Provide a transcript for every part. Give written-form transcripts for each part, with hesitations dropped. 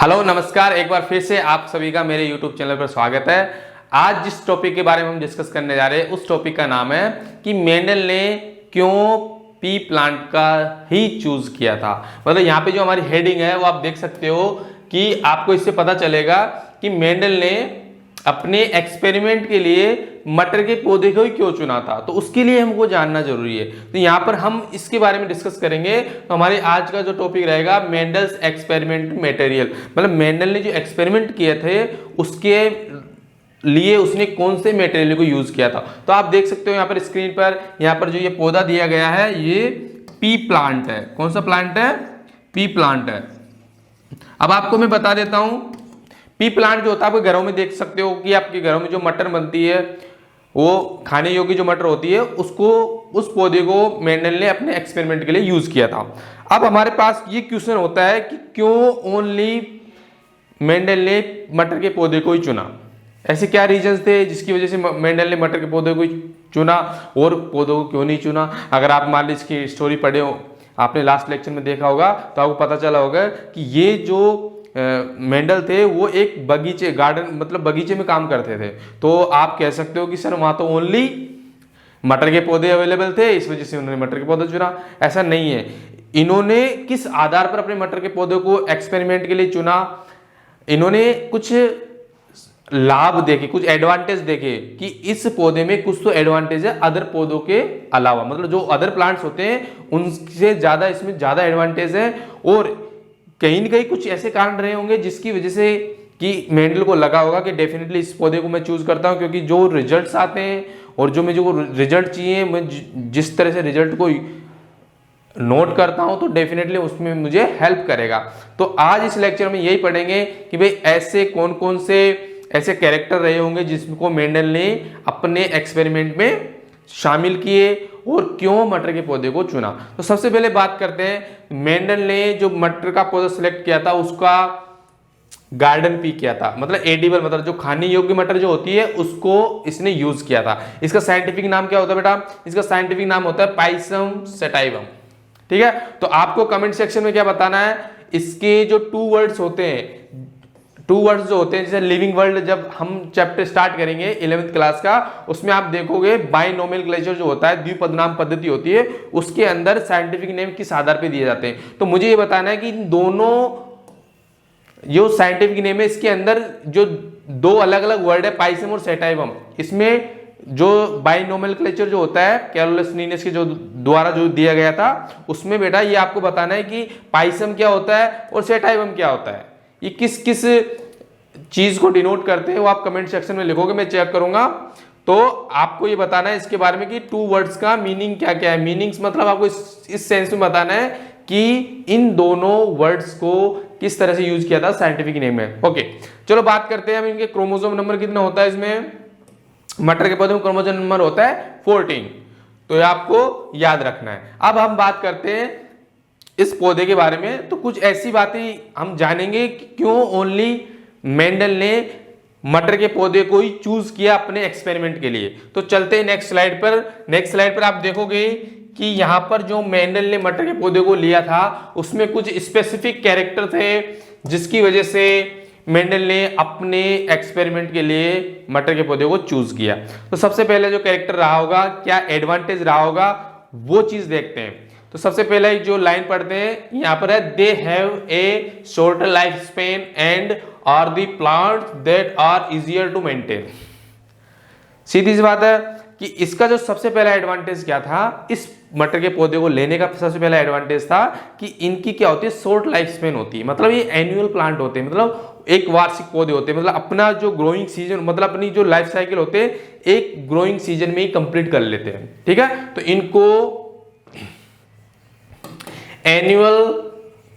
Hello नमस्कार, एक बार फिर से आप सभी का मेरे YouTube चैनल पर स्वागत है। आज जिस टॉपिक के बारे में हम डिस्कस करने जा रहे हैं उस टॉपिक का नाम है कि मेंडल ने क्यों पी प्लांट का ही चूज किया था। मतलब यहाँ पे जो हमारी हेडिंग है वो आप देख सकते हो कि आपको इससे पता चलेगा कि मेंडल ने अपने एक्सपेरिमेंट के लिए मटर के पौधे को ही क्यों चुना था, तो उसके लिए हमको जानना जरूरी है। तो यहाँ पर हम इसके बारे में डिस्कस करेंगे। तो हमारे आज का जो टॉपिक रहेगा मेंडल्स एक्सपेरिमेंट मटेरियल, मतलब मेंडल ने जो एक्सपेरिमेंट किए थे उसके लिए उसने कौन से मटेरियल को यूज किया था। तो आप देख सकते हो यहाँ पर स्क्रीन पर, यहाँ पर जो ये पौधा दिया गया है ये पी प्लांट है। कौन सा प्लांट है? पी प्लांट है। अब आपको मैं बता देता हूं, पी प्लांट जो होता है आपके घरों में देख सकते हो कि आपके घरों में जो मटर बनती है वो खाने योग्य जो मटर होती है उसको, उस पौधे को मेंडल ने अपने एक्सपेरिमेंट के लिए यूज किया था। अब हमारे पास ये क्वेश्चन होता है कि क्यों ओनली मेंडल ने मटर के पौधे को ही चुना। ऐसे क्या रीजंस थे जिसकी वजह से मेंडल ने मटर के पौधे को ही चुना और पौधों को क्यों नहीं चुना। अगर आप मान लीजिए इसकी स्टोरी पढ़े हो, आपने लास्ट लेक्चर में देखा होगा तो आपको पता चला होगा कि ये जो मेंडल थे वो एक बगीचे, गार्डन मतलब बगीचे में काम करते थे। तो आप कह सकते हो कि सर वहां तो ओनली मटर के पौधे अवेलेबल थे, इस वजह से उन्होंने मटर के पौधे चुना। ऐसा नहीं है। इन्होंने किस आधार पर अपने मटर के पौधे को एक्सपेरिमेंट के लिए चुना, इन्होंने कुछ लाभ देखे, कुछ एडवांटेज देखे कि इस पौधे में कुछ तो एडवांटेज है अदर पौधों के अलावा, मतलब जो अदर प्लांट्स होते हैं उनसे ज्यादा इसमें ज्यादा एडवांटेज है। और कहीं न कहीं कुछ ऐसे कारण रहे होंगे जिसकी वजह से कि मेंडल को लगा होगा कि डेफिनेटली इस पौधे को मैं चूज करता हूं, क्योंकि जो रिजल्ट्स आते हैं और जो मुझे रिजल्ट चाहिए, मैं जिस तरह से रिजल्ट को नोट करता हूं तो डेफिनेटली उसमें मुझे हेल्प करेगा। तो आज इस लेक्चर में यही पढ़ेंगे कि भाई ऐसे कौन कौन से ऐसे कैरेक्टर रहे होंगे जिसको मेंडल ने अपने एक्सपेरिमेंट में शामिल किए और क्यों मटर के पौधे को चुना। तो सबसे पहले बात करते हैं, मेंडल ने जो मटर का पौधा सिलेक्ट किया था उसका गार्डन पी किया था, मतलब एडिबल, मतलब जो खाने योग्य मटर जो होती है उसको इसने यूज किया था। इसका साइंटिफिक नाम क्या होता है बेटा? इसका साइंटिफिक नाम होता है पाइसम सेटाइवम। ठीक है, तो आपको कमेंट सेक्शन में क्या बताना है, इसके जो टू वर्ड्स होते हैं, टू वर्ड्स जो होते हैं, जैसे लिविंग वर्ल्ड जब हम चैप्टर स्टार्ट करेंगे 11th क्लास का, उसमें आप देखोगे बाइनोमेनक्लेचर जो होता है, द्विपदनाम पद्धति होती है, उसके अंदर साइंटिफिक नेम किस आधार पे दिए जाते हैं। तो मुझे ये बताना है कि इन दोनों जो साइंटिफिक नेम है इसके अंदर जो दो अलग अलग वर्ड है पाइसम और सेटाइवम, इसमें जो बाइनोमेनक्लेचर जो होता है कैरोलस लीनियस के जो द्वारा जो दिया गया था उसमें बेटा ये आपको बताना है कि पाइसम क्या होता है और सेटाइवम क्या होता है, ये किस किस चीज को डिनोट करते हैं वो आप कमेंट सेक्शन में लिखोगे, मैं चेक करूंगा। तो आपको ये बताना है इसके बारे में कि टू वर्ड्स का मीनिंग क्या क्या है। मीनिंग्स मतलब आपको इस सेंस में बताना है कि इन दोनों वर्ड्स को किस तरह से यूज किया था साइंटिफिक नेम में। ओके, चलो बात करते हैं हम इनके क्रोमोसोम नंबर कितना होता है। इसमें मटर के पौधे में क्रोमोसोम नंबर होता है 14, तो ये आपको याद रखना है। अब हम बात करते हैं इस पौधे के बारे में, तो कुछ ऐसी बातें हम जानेंगे कि क्यों ओनली मेंडल ने मटर के पौधे को ही चूज किया अपने एक्सपेरिमेंट के लिए। तो चलते हैं नेक्स्ट स्लाइड पर। नेक्स्ट स्लाइड पर आप देखोगे कि यहां पर जो मेंडल ने मटर के पौधे को लिया था उसमें कुछ स्पेसिफिक कैरेक्टर थे जिसकी वजह से मेंडल ने अपने एक्सपेरिमेंट के लिए मटर के पौधे को चूज किया। तो सबसे पहले जो कैरेक्टर रहा होगा, क्या एडवांटेज रहा होगा, वो चीज देखते हैं। तो सबसे पहले जो लाइन पढ़ते हैं यहां पर है, they have a shorter life span and are the plants that are easier to maintain. सीधी सी बात है कि इसका जो सबसे पहला एडवांटेज क्या था, इस मटर के पौधे को लेने का सबसे पहला एडवांटेज था कि इनकी क्या होती है, शॉर्ट लाइफ स्पेन होती है। मतलब ये एनुअल प्लांट होते हैं, मतलब एक वार्षिक पौधे होते हैं, मतलब अपना जो ग्रोइंग सीजन, मतलब अपनी जो लाइफ साइकिल होते हैं एक ग्रोइंग सीजन में ही कंप्लीट कर लेते हैं। ठीक है, तो इनको एनुअल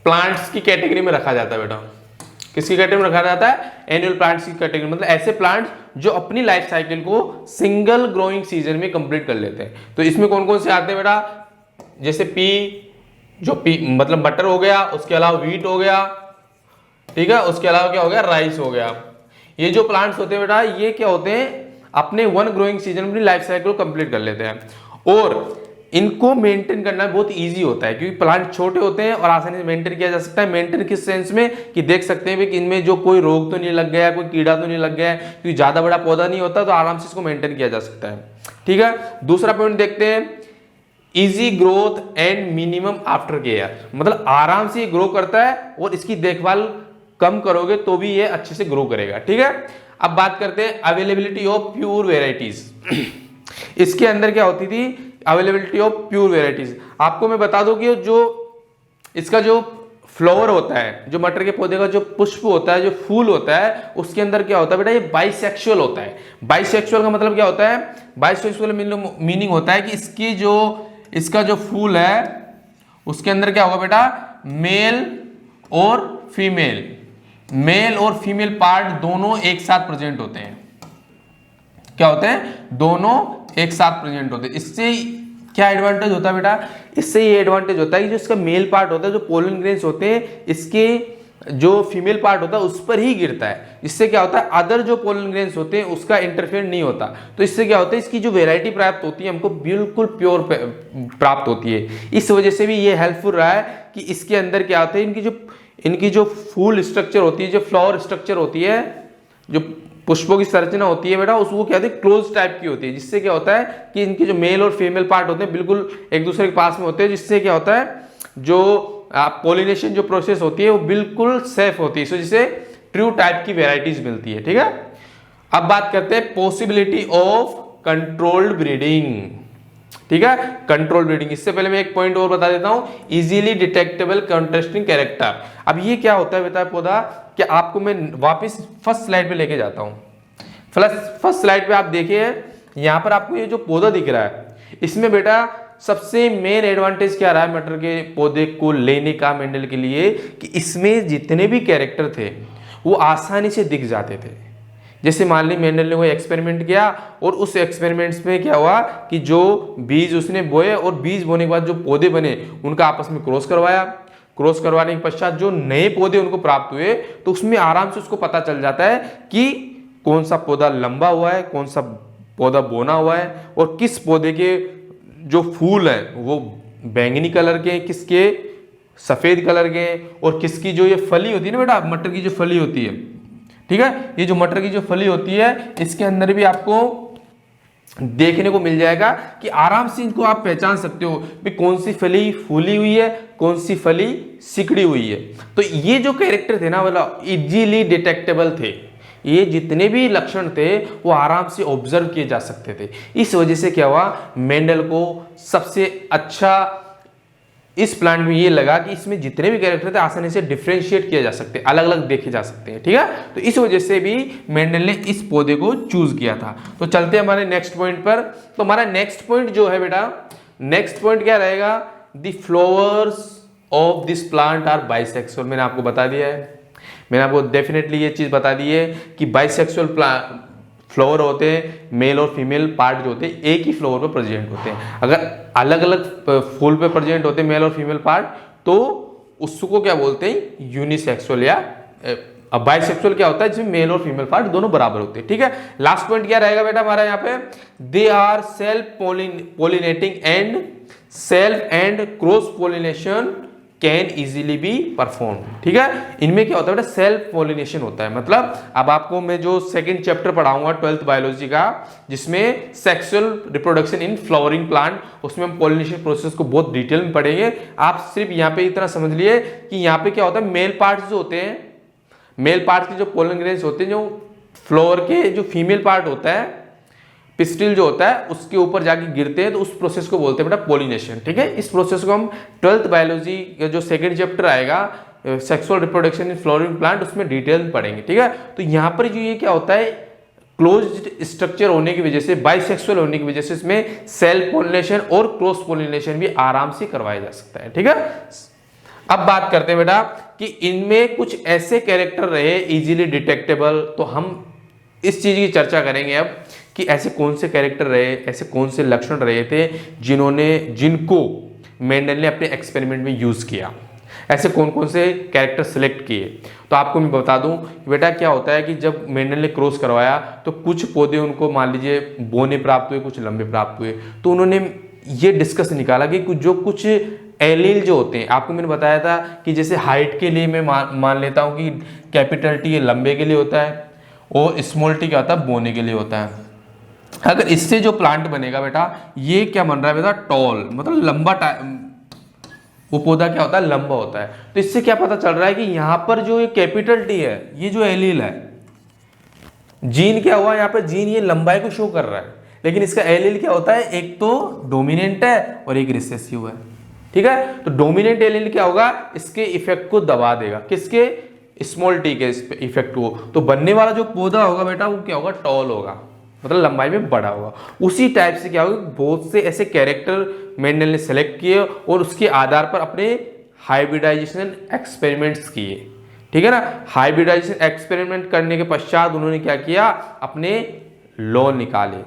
प्लांट्स की कैटेगरी में रखा जाता है बेटा। किसकी कैटेगरी में रखा जाता है? एनुअल प्लांट्स की कैटेगरी, मतलब ऐसे प्लांट्स जो अपनी लाइफ साइकिल को सिंगल ग्रोइंग सीजन में कंप्लीट कर लेते हैं। तो इसमें कौन कौन से आते हैं बेटा? जैसे पी, जो पी मतलब मटर हो गया, उसके अलावा व्हीट हो गया, ठीक है, उसके अलावा क्या हो गया, राइस हो गया। ये जो प्लांट्स होते हैं बेटा ये क्या होते हैं, अपने वन ग्रोइंग सीजन में अपनी लाइफ साइकिल को कंप्लीट कर लेते हैं। और इनको मेंटेन करना बहुत इजी होता है, क्योंकि प्लांट छोटे होते हैं और आसानी से मेंटेन किया जा सकता है। मेंटेन किस सेंस में कि देख सकते हैं कि इनमें जो कोई रोग तो नहीं लग गया, कोई कीड़ा तो नहीं लग गया, क्योंकि ज्यादा बड़ा पौधा नहीं होता, तो आराम से इसको मेंटेन किया जा सकता है। ठीक है, दूसरा पॉइंट देखते हैं, easy growth and minimum after care, मतलब आराम से ग्रो करता है और इसकी देखभाल कम करोगे तो भी ये अच्छे से ग्रो करेगा। ठीक है, अब बात करते हैं अवेलेबिलिटी ऑफ प्योर वेराइटीज। इसके अंदर क्या होती थी, अवेलेबिलिटी ऑफ प्योर वेराइटीज। आपको मैं बता दूं कि जो इसका जो फ्लावर होता है, जो मटर के पौधे का जो पुष्प होता है, जो फूल होता है, उसके अंदर क्या होता है बेटा, ये बाइसेक्सुअल होता है। बाइसेक्सुअल का मतलब क्या होता है, बाइसेक्सुअल मीनिंग होता है कि इसका जो फूल है उसके अंदर क्या होगा बेटा, मेल और फीमेल पार्ट दोनों एक साथ प्रेजेंट होते हैं। क्या होते हैं, दोनों एक साथ प्रेजेंट होते हैं। इससे क्या एडवांटेज होता है बेटा, इससे ये एडवांटेज होता है कि जो इसका मेल पार्ट होता है, जो पोलन ग्रेन्स होते हैं, इसके जो फीमेल पार्ट होता है उस पर ही गिरता है। इससे क्या होता है, अदर जो पोलन ग्रेन्स होते हैं उसका इंटरफेयर नहीं होता। तो इससे क्या होता है, इसकी जो वेराइटी प्राप्त होती है हमको बिल्कुल प्योर प्राप्त होती है। इस वजह से भी ये हेल्पफुल रहा है कि इसके अंदर क्या होता है, इनकी जो फूल स्ट्रक्चर होती है, जो फ्लावर स्ट्रक्चर होती है, जो पुष्पों की संरचना होती है बेटा, उसको क्या होती है, क्लोज टाइप की होती है। जिससे क्या होता है कि इनके जो मेल और फीमेल पार्ट होते हैं बिल्कुल एक दूसरे के पास में होते हैं, जिससे क्या होता है, जो पॉलिनेशन जो प्रोसेस होती है वो बिल्कुल सेफ होती है। इस वजह से ट्रू टाइप की वेराइटीज मिलती है। ठीक है, अब बात करते हैं पॉसिबिलिटी ऑफ कंट्रोल्ड ब्रीडिंग। ठीक है, कंट्रोल ब्रीडिंग। इससे पहले मैं एक पॉइंट और बता देता हूं, इजीली डिटेक्टेबल कंट्रास्टिंग कैरेक्टर। अब ये क्या होता है बेटा पौधा, कि आपको मैं वापस फर्स्ट स्लाइड पे लेके जाता हूं। फर्स्ट स्लाइड पे आप देखिए, यहां पर आपको ये जो पौधा दिख रहा है, इसमें बेटा सबसे मेन एडवांटेज क्या रहा है मटर के पौधे को लेने का मेंडल के लिए, कि इसमें जितने भी कैरेक्टर थे वो आसानी से दिख जाते थे। जैसे मान ली मेंडल ने कोई एक्सपेरिमेंट किया और उस एक्सपेरिमेंट्स में क्या हुआ कि जो बीज उसने बोए और बीज बोने के बाद जो पौधे बने उनका आपस में क्रॉस करवाया। क्रॉस करवाने के पश्चात जो नए पौधे उनको प्राप्त हुए, तो उसमें आराम से उसको पता चल जाता है कि कौन सा पौधा लंबा हुआ है, कौन सा पौधा बोना हुआ है, और किस पौधे के जो फूल है वो बैंगनी कलर के, किसके सफेद कलर के, और किसकी जो ये फली होती है ना बेटा, मटर की जो फली होती है, ठीक है, ये जो मटर की जो फली होती है इसके अंदर भी आपको देखने को मिल जाएगा कि आराम से इनको आप पहचान सकते हो कि कौन सी फली फूली हुई है, कौन सी फली सिकड़ी हुई है। तो ये जो कैरेक्टर थे ना, मतलब इजीली डिटेक्टेबल थे। ये जितने भी लक्षण थे वो आराम से ऑब्जर्व किए जा सकते थे। इस वजह से क्या हुआ, मेंडल को सबसे अच्छा इस प्लांट में ये लगा कि इसमें जितने भी कैरेक्टर थे आसानी से डिफरेंशिएट किया जा सकते हैं, अलग अलग देखे जा सकते हैं। ठीक है, तो इस वजह से भी मेंडल ने इस पौधे को चूज किया था। तो चलते हैं हमारे नेक्स्ट पॉइंट पर। तो हमारा नेक्स्ट पॉइंट जो है बेटा, नेक्स्ट पॉइंट क्या रहेगा, the flowers of this plant are bisexual. मैंने आपको बता दिया है, मैंने आपको डेफिनेटली ये चीज बता दी है कि बाइसेक्सुअल फ्लावर होते हैं, मेल और फीमेल पार्ट जो होते हैं एक ही फ्लावर पर प्रेजेंट होते हैं। अगर अलग अलग फूल पे प्रेजेंट होते हैं मेल और फीमेल पार्ट, तो उसको क्या बोलते हैं, यूनिसेक्सुअल या बाइसेक्सुअल क्या होता है जिसमें मेल और फीमेल पार्ट दोनों बराबर होते हैं। ठीक है, लास्ट पॉइंट क्या रहेगा बेटा हमारा यहाँ पे, they are self pollinating and self and cross pollination can easily be perform. ठीक है, इनमें क्या होता है बेटा, सेल्फ पोलिनेशन होता है। मतलब अब आपको मैं जो सेकंड चैप्टर पढ़ाऊंगा 12th बायोलॉजी का, जिसमें sexual reproduction in flowering plant, उसमें हम पोलिनेशन प्रोसेस को बहुत डिटेल में पढ़ेंगे। आप सिर्फ यहाँ पे इतना समझ लिए कि यहाँ पे क्या होता है, मेल पार्ट्स जो होते हैं, मेल पार्ट्स के जो पोलन ग्रेन्स होते हैं, जो फ्लावर के जो फीमेल पार्ट होता है, पिस्टिल जो होता है, उसके ऊपर जाके गिरते हैं, तो उस प्रोसेस को बोलते हैं बेटा पोलिनेशन। ठीक है, इस प्रोसेस को हम 12th बायोलॉजी का जो सेकंड चैप्टर आएगा sexual reproduction in flowering plant, उसमें डिटेल में पढ़ेंगे। ठीक है, तो यहाँ पर जो ये क्या होता है, क्लोज्ड स्ट्रक्चर होने की वजह से, बाइसेक्सुअल होने की वजह से इसमें सेल्फ पोलिनेशन और क्रॉस पोलिनेशन भी आराम से करवाया जा सकता है। ठीक है, अब बात करते हैं बेटा कि इनमें कुछ ऐसे कैरेक्टर रहे इजीली डिटेक्टेबल। तो हम इस चीज की चर्चा करेंगे अब कि ऐसे कौन से कैरेक्टर रहे, ऐसे कौन से लक्षण रहे थे जिनको मेंडल ने अपने एक्सपेरिमेंट में यूज किया, ऐसे कौन कौन से कैरेक्टर सिलेक्ट किए। तो आपको मैं बता दूं कि बेटा क्या होता है कि जब मेंडल ने क्रॉस करवाया तो कुछ पौधे उनको मान लीजिए बोने प्राप्त हुए, कुछ लंबे प्राप्त हुए। तो उन्होंने ये डिस्कस निकाला कि कुछ एलील जो होते हैं, आपको मैंने बताया था कि जैसे हाइट के लिए मैं मान लेता हूँ कि कैपिटल टी ये लंबे के लिए होता है और स्मॉल टी क्या होता है, बोने के लिए होता है। अगर इससे जो प्लांट बनेगा बेटा, ये क्या बन रहा है बेटा, टॉल, मतलब लंबा, वो पौधा क्या होता है, लंबा होता है। तो इससे क्या पता चल रहा है कि यहाँ पर जो ये कैपिटल टी है, ये जो एलील है, जीन क्या हुआ यहाँ पे, जीन ये लंबाई को शो कर रहा है, लेकिन इसका एलील क्या होता है, एक तो डोमिनेंट है और एक रिसेसिव है। ठीक है, तो डोमिनेंट एलील क्या होगा, इसके इफेक्ट को दबा देगा, किसके, स्मॉल टी के इफेक्ट को। तो बनने वाला जो पौधा होगा बेटा, वो क्या होगा, टॉल होगा, मतलब लंबाई में बड़ा होगा। उसी टाइप से क्या होगा, बहुत से ऐसे कैरेक्टर मेंडल ने सेलेक्ट किए और उसके आधार पर अपने हाइब्रिडाइजेशन एक्सपेरिमेंट्स किए। ठीक है ना, हाइब्रिडाइजेशन एक्सपेरिमेंट करने के पश्चात उन्होंने क्या किया, अपने लॉ निकाले,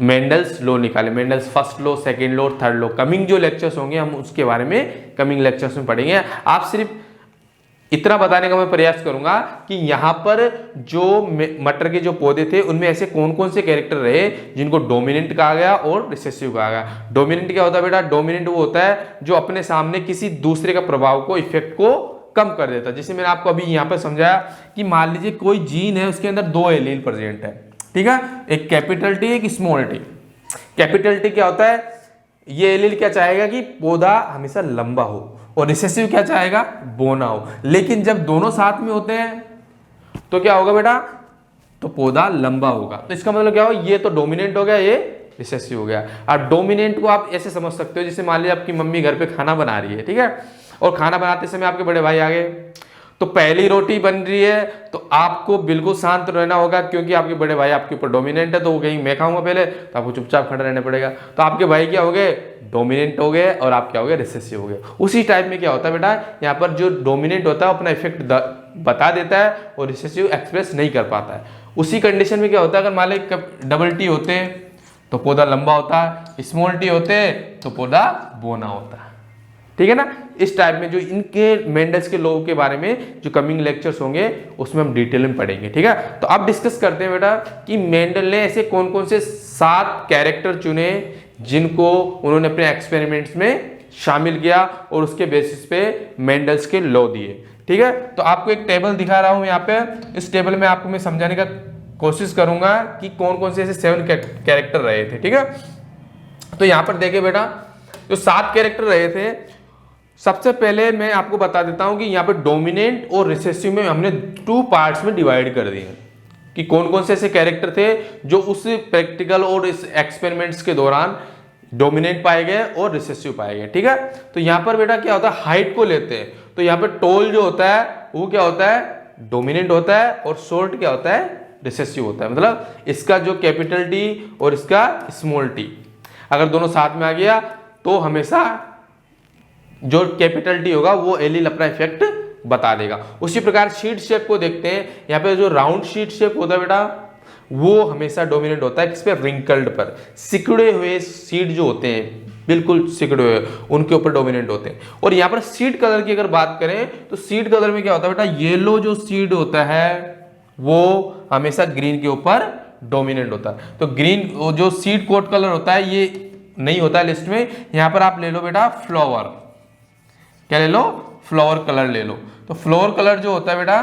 मेंडल्स लॉ निकाले, Mendel's first law, second law, third law. Coming जो लेक्चर्स होंगे हम उसके बारे में कमिंग लेक्चर्स में पढ़ेंगे। आप सिर्फ इतना बताने का मैं प्रयास करूंगा कि यहाँ पर जो मटर के जो पौधे थे उनमें ऐसे कौन कौन से कैरेक्टर रहे जिनको डोमिनेंट कहा गया और रिसेसिव कहा गया। डोमिनेंट क्या होता है बेटा, डोमिनेंट वो होता है जो अपने सामने किसी दूसरे का प्रभाव को, इफेक्ट को कम कर देता है। जैसे मैंने आपको अभी यहाँ पर समझाया कि मान लीजिए कोई जीन है, उसके अंदर दो एलील प्रेजेंट है, ठीक है, एक कैपिटल टी, एक स्मॉल टी। कैपिटल टी क्या होता है, ये एलील क्या चाहेगा कि पौधा हमेशा लंबा हो, और रिसेसिव क्या चाहेगा, बोना हो। लेकिन जब दोनों साथ में होते हैं तो क्या होगा बेटा, तो पौधा लंबा होगा। तो इसका मतलब क्या हो, ये तो डोमिनेंट हो गया, ये रिसेसिव हो गया। अब डोमिनेंट को आप ऐसे समझ सकते हो, जैसे मान लीजिए आपकी मम्मी घर पे खाना बना रही है, ठीक है, और खाना बनाते समय आपके बड़े भाई आ गए, तो पहली रोटी बन रही है तो आपको बिल्कुल शांत रहना होगा, क्योंकि आपके बड़े भाई आपके ऊपर डोमिनेंट है, तो वो कहीं मैं खाऊंगा पहले, तो आपको चुपचाप खड़ा रहना पड़ेगा। तो आपके भाई क्या हो गए, डोमिनेंट हो गए, और आप क्या हो गए, रिसेसिव हो गए। उसी टाइप में क्या होता है बेटा, यहाँ पर जो डोमिनेंट होता है अपना इफेक्ट बता देता है और रिसेसिव एक्सप्रेस नहीं कर पाता है। उसी कंडीशन में क्या होता है, अगर मान लीजिए डबल टी होते तो पौधा लंबा होता है, स्मॉल टी होते तो पौधा बोना होता है। ठीक है ना, इस टाइप में जो इनके मेंडल्स के लॉ के बारे में जो कमिंग लेक्चर्स होंगे उसमें हम डिटेल में पढ़ेंगे। ठीक है, तो अब डिस्कस करते हैं बेटा कि मेंडल ने ऐसे कौन कौन से 7 कैरेक्टर चुने जिनको उन्होंने अपने एक्सपेरिमेंट्स में शामिल किया और उसके बेसिस पे मेंडल्स के लॉ दिए। ठीक है, तो आपको एक टेबल दिखा रहा हूं यहाँ पे, इस टेबल में आपको मैं समझाने का कोशिश करूंगा कि कौन कौन से ऐसे 7 कैरेक्टर रहे थे। ठीक है, तो यहाँ पर देखिए बेटा, जो 7 कैरेक्टर रहे थे, सबसे पहले मैं आपको बता देता हूं कि यहाँ पे डोमिनेंट और रिसेसिव में हमने 2 पार्ट्स में डिवाइड कर दिए कि कौन कौन से ऐसे कैरेक्टर थे जो उस प्रैक्टिकल और इस एक्सपेरिमेंट्स के दौरान डोमिनेंट पाए गए और रिसेसिव पाए गए। ठीक है, तो यहाँ पर बेटा क्या होता है, हाइट को लेते हैं तो यहाँ पे टॉल जो होता है वो क्या होता है, डोमिनेंट होता है, और शॉर्ट क्या होता है, रिसेसिव होता है। मतलब इसका जो कैपिटल टी और इसका स्मॉल टी अगर दोनों साथ में आ गया तो हमेशा जो कैपिटल टी होगा वो एलील अपना इफेक्ट बता देगा। उसी प्रकार सीड शेप को देखते हैं, यहाँ पे जो राउंड सीड शेप होता है बेटा वो हमेशा डोमिनेंट होता है, किस पे, रिंकल्ड पर। सिकुड़े हुए सीड जो होते हैं, बिल्कुल सिकुड़े हुए, उनके ऊपर डोमिनेंट होते हैं। और यहाँ पर सीड कलर की अगर बात करें तो सीड कलर में क्या होता है बेटा, येलो जो सीड होता है वो हमेशा ग्रीन के ऊपर डोमिनेंट होता है। तो ग्रीन जो सीड कोट कलर होता है ये नहीं होता है लिस्ट में। यहाँ पर आप ले लो बेटा फ्लावर, क्या ले लो, फ्लावर कलर ले लो। तो फ्लावर कलर जो होता है बेटा,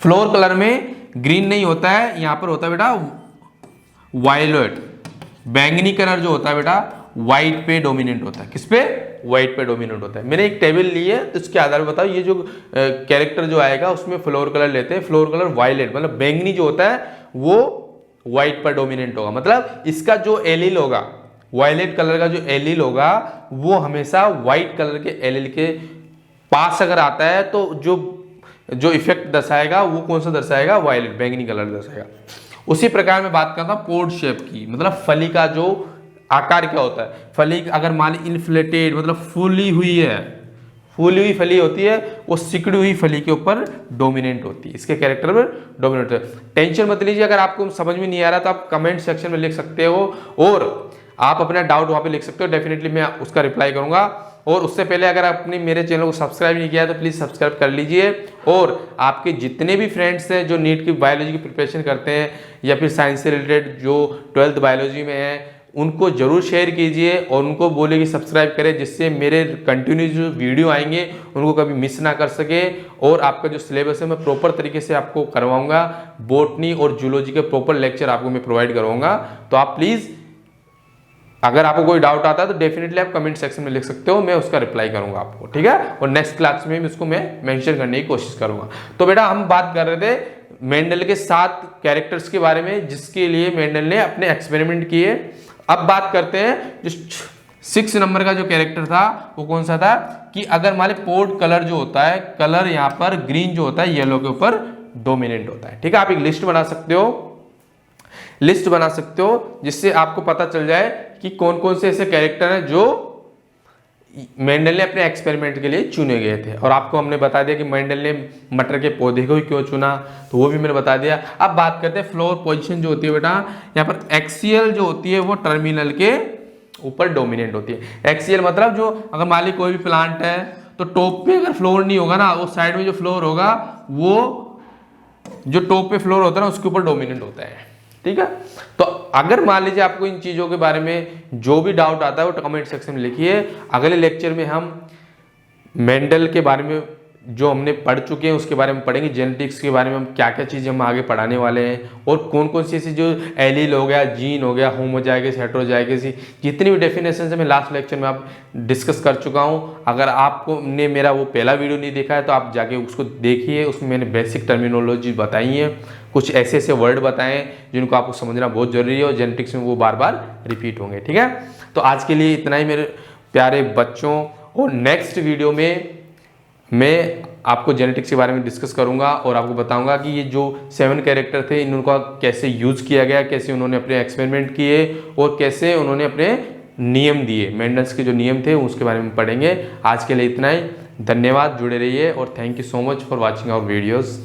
फ्लावर कलर में ग्रीन नहीं होता है, यहां पर होता है बेटा वायलेट। बैंगनी कलर जो होता है बेटा व्हाइट पे डोमिनेंट होता है, किस पे, व्हाइट पे डोमिनेंट होता है। मैंने एक टेबल ली है तो इसके आधार पर बताओ ये जो कैरेक्टर जो आएगा उसमें फ्लावर कलर लेते हैं, फ्लावर कलर वायलेट, मतलब बैंगनी जो होता है वो व्हाइट पर डोमिनेंट होगा। मतलब इसका जो एलील होगा, वायलेट कलर का जो एलील होगा वो हमेशा व्हाइट कलर के एलील के पास अगर आता है तो जो इफेक्ट दर्शाएगा वो कौन सा दर्शाएगा, वायलेट, बैंगनी कलर दर्शाएगा। उसी प्रकार में बात करता हूं पोड शेप की, मतलब फली का जो आकार क्या होता है, फली अगर मान ली इन्फ्लेटेड मतलब फूली हुई है, फूली हुई फली होती है वो सिकुड़ी हुई फली के ऊपर डोमिनेंट होती है, इसके कैरेक्टर पर डोमिनेंट होता है। टेंशन मत लीजिए, अगर आपको समझ में नहीं आ रहा तो आप कमेंट सेक्शन में लिख सकते हो और आप अपना डाउट वहां पे लिख सकते हो, डेफिनेटली मैं उसका रिप्लाई करूंगा। और उससे पहले अगर आपने मेरे चैनल को सब्सक्राइब नहीं किया तो प्लीज सब्सक्राइब कर लीजिए। और आपके जितने भी फ्रेंड्स हैं जो नीट की बायोलॉजी की प्रिपरेशन करते हैं या फिर साइंस से रिलेटेड जो 12th बायोलॉजी में है उनको जरूर शेयर कीजिए और उनको बोले कि सब्सक्राइब करें, जिससे मेरे कंटिन्यू जो वीडियो आएंगे उनको कभी मिस ना कर सके। और आपका जो सिलेबस है मैं प्रॉपर तरीके से आपको करवाऊंगा, बॉटनी और जूलॉजी के प्रॉपर लेक्चर आपको मैं प्रोवाइड करवाऊंगा। तो आप प्लीज़, अगर आपको कोई डाउट आता है तो डेफिनेटली आप कमेंट सेक्शन में लिख सकते हो, मैं उसका रिप्लाई करूंगा आपको, ठीक है। और नेक्स्ट क्लास में भी उसको मैं मेंशन करने की कोशिश करूंगा। तो बेटा हम बात कर रहे थे मेंडल के 7 कैरेक्टर्स के बारे में, जिसके लिए मेंडल ने अपने एक्सपेरिमेंट किए। अब बात करते हैं जो 6 नंबर का जो कैरेक्टर था वो कौन सा था, कि अगर मान ली पोर्ट कलर जो होता है, कलर यहाँ पर ग्रीन जो होता है येलो के ऊपर डोमिनेंट होता है, ठीक है। आप एक लिस्ट बना सकते हो, जिससे आपको पता चल जाए कि कौन कौन से ऐसे कैरेक्टर हैं जो मेंडल ने अपने एक्सपेरिमेंट के लिए चुने गए थे। और आपको हमने बता दिया कि मेंडल ने मटर के पौधे को ही क्यों चुना, तो वो भी मैंने बता दिया। अब बात करते हैं फ्लोर पोजीशन जो होती है बेटा, यहाँ पर एक्सियल जो होती है वो टर्मिनल के ऊपर डोमिनेंट होती है। एक्सियल मतलब जो, अगर मान ली कोई भी प्लांट है तो टॉप पे अगर फ्लोर नहीं होगा ना, वो साइड में जो फ्लोर होगा वो जो टॉप पे फ्लोर होता है ना उसके ऊपर डोमिनेंट होता है, ठीक है। तो अगर मान लीजिए आपको इन चीजों के बारे में जो भी डाउट आता है वो कमेंट सेक्शन में लिखिए। अगले लेक्चर में हम मेंडल के बारे में जो हमने पढ़ चुके हैं उसके बारे में पढ़ेंगे, जेनेटिक्स के बारे में हम क्या क्या चीज़ें हम आगे पढ़ाने वाले हैं, और कौन कौन सी ऐसी जो एलील हो गया, जीन हो गया, होमोजाइगस, हेटेरोजाइगस, जितनी भी डेफिनेशन है मैं लास्ट लेक्चर में आप डिस्कस कर चुका हूँ। अगर आपको ने मेरा वो पहला वीडियो नहीं देखा है तो आप जाके उसको देखिए, उसमें मैंने बेसिक टर्मिनोलॉजी बताई है, कुछ ऐसे ऐसे वर्ड बताएं जिनको आपको समझना बहुत जरूरी है, और जेनेटिक्स में वो बार बार रिपीट होंगे, ठीक है। तो आज के लिए इतना ही मेरे प्यारे बच्चों, और नेक्स्ट वीडियो में मैं आपको जेनेटिक्स के बारे में डिस्कस करूंगा और आपको बताऊंगा कि ये जो 7 कैरेक्टर थे इनका कैसे यूज़ किया गया, कैसे उन्होंने अपने एक्सपेरिमेंट किए और कैसे उन्होंने अपने नियम दिए, मेंडल्स के जो नियम थे उसके बारे में पढ़ेंगे। आज के लिए इतना ही, धन्यवाद, जुड़े रहिए और thank you so much for watching our videos.